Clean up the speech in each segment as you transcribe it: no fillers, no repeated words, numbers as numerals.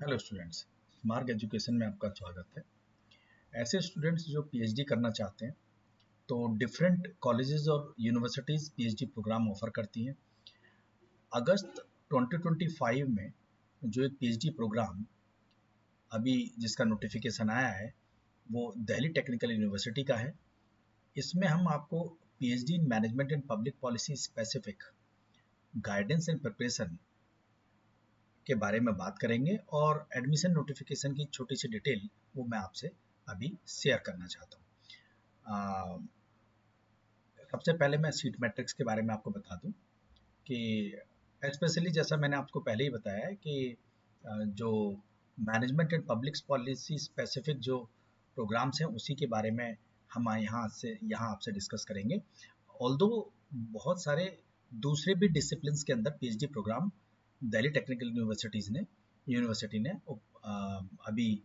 Hello students, smart education में आपका स्वागत है। ऐसे स्टूडेंट्स जो पीएचडी करना चाहते हैं तो डिफरेंट कॉलेजेस और यूनिवर्सिटीज़ पीएचडी प्रोग्राम ऑफर करती हैं। अगस्त 2025 में जो एक पीएचडी प्रोग्राम अभी जिसका नोटिफिकेशन आया है वो दिल्ली टेक्निकल यूनिवर्सिटी का है। इसमें हम आपको PhD in management and public policy specific guidance and preparation के बारे में बात करेंगे और एडमिशन नोटिफिकेशन की छोटी सी डिटेल वो मैं आपसे अभी शेयर करना चाहता हूँ। सबसे पहले मैं सीट मैट्रिक्स के बारे में आपको बता दूं कि स्पेशली जैसा मैंने आपको पहले ही बताया है कि जो management and public policy specific जो प्रोग्राम्स हैं उसी के बारे में हम यहाँ आपसे डिस्कस करेंगे। ऑल्दो बहुत सारे दूसरे भी डिसिप्लिन्स के अंदर PhD program Delhi Technical University ने अभी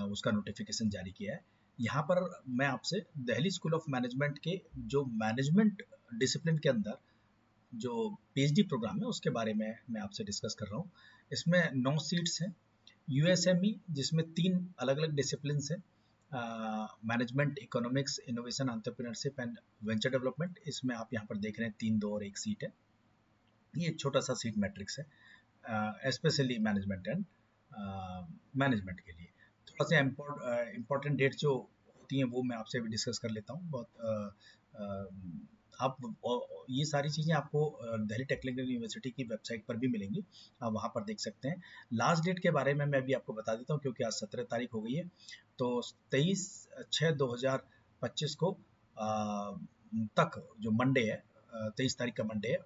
उसका नोटिफिकेशन जारी किया है। यहाँ पर मैं आपसे दिल्ली स्कूल ऑफ मैनेजमेंट के जो मैनेजमेंट डिसिप्लिन के अंदर जो पीएचडी प्रोग्राम है उसके बारे में मैं आपसे डिस्कस कर रहा हूँ। इसमें 9 सीट्स हैं। यूएसएमई जिसमें 3 अलग अलग डिसिप्लिन हैं, management, economics, innovation, entrepreneurship and venture development. इसमें आप यहाँ पर देख रहे हैं 3, 2 और 1 सीट है। ये एक छोटा सा सीट मैट्रिक्स है स्पेशली मैनेजमेंट एंड मैनेजमेंट के लिए। थोड़ा सा इम्पोर्टेंट डेट जो होती हैं वो मैं आपसे भी डिस्कस कर लेता हूँ। आप ये सारी चीज़ें आपको दिल्ली टेक्निकल यूनिवर्सिटी की वेबसाइट पर भी मिलेंगी, आप वहाँ पर देख सकते हैं। लास्ट डेट के बारे में मैं भी आपको बता देता हूँ क्योंकि आज 17 तारीख हो गई है। तो 23/6/2025 को तक जो मंडे है, 23 तारीख का मंडे है,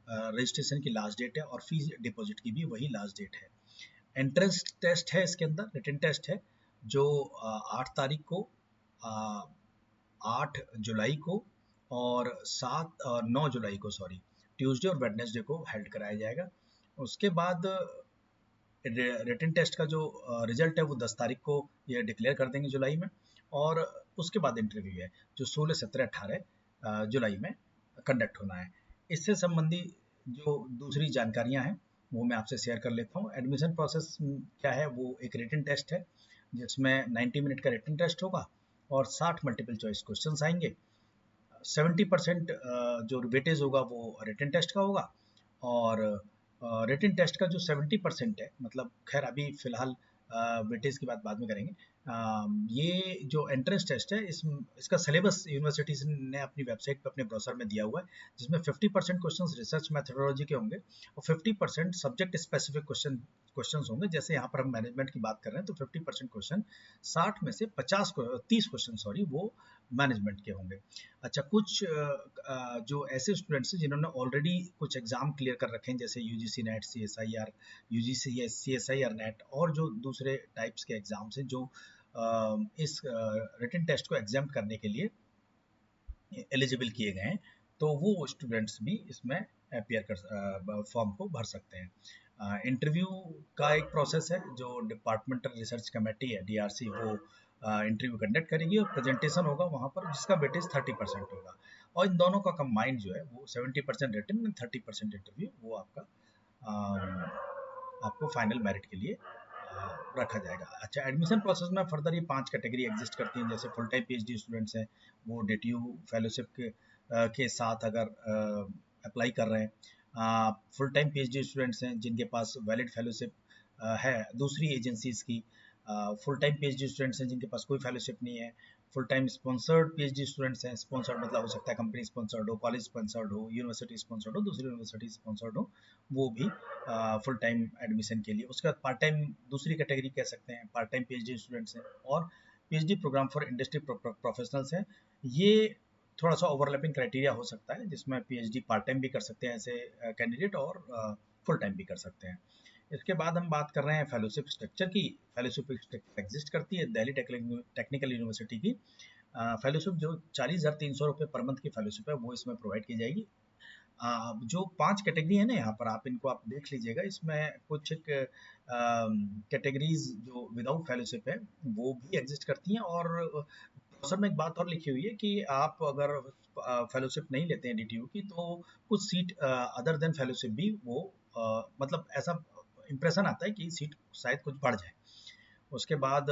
रजिस्ट्रेशन की लास्ट डेट है और फीस डिपॉजिट की भी वही लास्ट डेट है। एंट्रेंस टेस्ट है, इसके अंदर रिटन टेस्ट है जो 8 तारीख को, 8 जुलाई को और 9 जुलाई को ट्यूसडे और वेडनेसडे को हेल्ड कराया जाएगा। उसके बाद रिटन टेस्ट का जो रिजल्ट है वो 10 तारीख को ये डिक्लेयर कर देंगे जुलाई में, और उसके बाद इंटरव्यू है जो 16, 17, 18 जुलाई में कंडक्ट होना है। इससे संबंधी जो दूसरी जानकारियां हैं वो मैं आपसे शेयर कर लेता हूँ। एडमिशन प्रोसेस क्या है, वो एक रिटन टेस्ट है जिसमें 90 मिनट का रिटन टेस्ट होगा और 60 मल्टीपल चॉइस क्वेश्चंस आएंगे। 70% जो वेटेज होगा वो रिटन टेस्ट का होगा, और रिटन टेस्ट का जो 70% है, मतलब खैर अभी फिलहाल वेटेज की बात बाद में करेंगे। ये जो एंट्रेंस टेस्ट है इसका सिलेबस यूनिवर्सिटीज ने अपनी वेबसाइट पर अपने ब्राउज़र में दिया हुआ है, जिसमें 50% क्वेश्चंस रिसर्च मैथडोलॉजी के होंगे और 50% सब्जेक्ट स्पेसिफिक क्वेश्चंस होंगे। जैसे यहाँ पर हम मैनेजमेंट की बात कर रहे हैं तो 50% क्वेश्चन, 60 में से 30 क्वेश्चन वो मैनेजमेंट के होंगे। अच्छा, कुछ जो ऐसे स्टूडेंट्स हैं जिन्होंने ऑलरेडी कुछ एग्जाम क्लियर कर रखे हैं जैसे UGC net, CSIR, UGC CSIR net और जो दूसरे टाइप्स के एग्जाम्स हैं जो इस रिटन टेस्ट को एग्जाम करने के लिए एलिजिबल किए गए हैं, तो वो स्टूडेंट्स भी इसमें अपियर कर फॉर्म को भर सकते हैं। इंटरव्यू का एक प्रोसेस है जो डिपार्टमेंटल रिसर्च कमेटी है, डीआरसी, वो इंटरव्यू कंडक्ट करेगी और प्रेजेंटेशन होगा वहाँ पर जिसका वेटेज 30% होगा, और इन दोनों का कंबाइंड जो है वो 70% रिटन एंड 30% इंटरव्यू वो आपको फाइनल मेरिट के लिए रखा जाएगा। अच्छा, एडमिशन प्रोसेस में फर्दर ये 5 कैटेगरी एग्जिस्ट करती हैं। जैसे फुल टाइम पीएचडी स्टूडेंट्स हैं, वो डीटीयू फेलोशिप के साथ अगर अप्लाई कर रहे हैं। फुल टाइम पीएचडी स्टूडेंट्स हैं जिनके पास वैलिड फेलोशिप है दूसरी एजेंसीज की। फुल टाइम पीएचडी स्टूडेंट्स हैं जिनके पास कोई फेलोशिप नहीं है। Full time sponsored PhD students हैं, स्पॉन्सर्ड मतलब हो सकता है कंपनी स्पॉन्सर्ड हो, कॉलेज स्पॉन्सर्ड हो, यूनिवर्सिटी स्पॉन्सर्ड हो, दूसरी यूनिवर्सिटी स्पॉन्सर्ड हो, वो भी फुल टाइम एडमिशन के लिए। उसके बाद पार्ट टाइम दूसरी कैटेगरी कह सकते हैं, पार्ट टाइम पीएचडी स्टूडेंट्स हैं, और PhD program for industry professionals हैं। ये थोड़ा सा ओवरलैपिंग क्राइटेरिया हो सकता है जिसमें पीएचडी पार्ट टाइम भी कर सकते हैं ऐसे कैंडिडेट, और फुल टाइम भी कर सकते हैं। इसके बाद हम बात कर रहे हैं फेलोशिप स्ट्रक्चर की। फेलोशिप स्ट्रक्चर एग्जिस्ट करती है दिल्ली टेक्निकल यूनिवर्सिटी की। फेलोशिप जो 40,300 रुपये पर मंथ की फेलोशिप है वो इसमें प्रोवाइड की जाएगी। जो 5 कैटेगरी है ना, यहाँ पर आप इनको देख लीजिएगा। इसमें कुछ कैटेगरीज जो विदाउट फेलोशिप है वो भी एग्जिस्ट करती हैं, और सर में एक बात और लिखी हुई है कि आप अगर फेलोशिप नहीं लेते हैं डीटीयू की तो कुछ सीट अदर देन फेलोशिप भी वो मतलब ऐसा इम्प्रेशन आता है कि सीट शायद कुछ बढ़ जाए। उसके बाद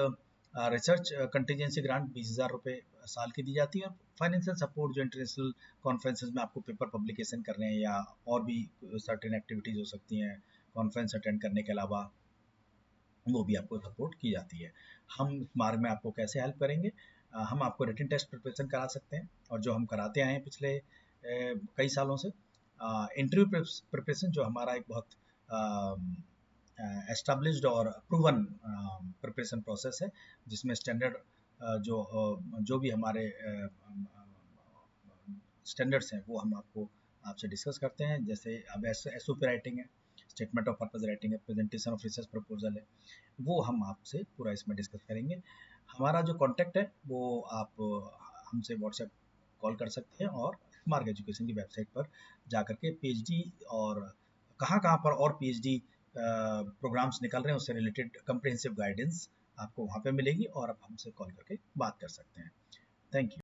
रिसर्च कंटीजेंसी ग्रांट 20,000 रुपये साल की दी जाती है। और फाइनेंशियल सपोर्ट जो इंटरनेशनल कॉन्फ्रेंसेज में आपको पेपर पब्लिकेशन करने हैं या और भी सर्टेन एक्टिविटीज़ हो सकती हैं कॉन्फ्रेंस अटेंड करने के अलावा, वो भी आपको सपोर्ट की जाती है। हम इस मार्ग में आपको कैसे हेल्प करेंगे? हम आपको रिटन टेस्ट प्रिपरेशन करा सकते हैं, और जो हम कराते आए हैं पिछले कई सालों से। इंटरव्यू प्रिपरेशन जो हमारा एक बहुत एस्टेब्लिश्ड और प्रूवन प्रिपरेशन प्रोसेस है, जिसमें स्टैंडर्ड जो भी हमारे स्टैंडर्ड्स हैं वो हम आपसे डिस्कस करते हैं। जैसे अब SOP राइटिंग है, स्टेटमेंट ऑफ पर्पस राइटिंग है, प्रेजेंटेशन ऑफ रिसर्च प्रपोजल है, वो हम आपसे पूरा इसमें डिस्कस करेंगे। हमारा जो कॉन्टैक्ट है वो आप हमसे व्हाट्सएप कॉल कर सकते हैं, और स्मार्ट एजुकेशन की वेबसाइट पर जाकर के PhD और कहाँ पर और PhD प्रोग्राम्स निकल रहे हैं उससे रिलेटेड कंप्रिहेंसिव गाइडेंस आपको वहाँ पे मिलेगी, और आप हमसे कॉल करके बात कर सकते हैं। Thank you.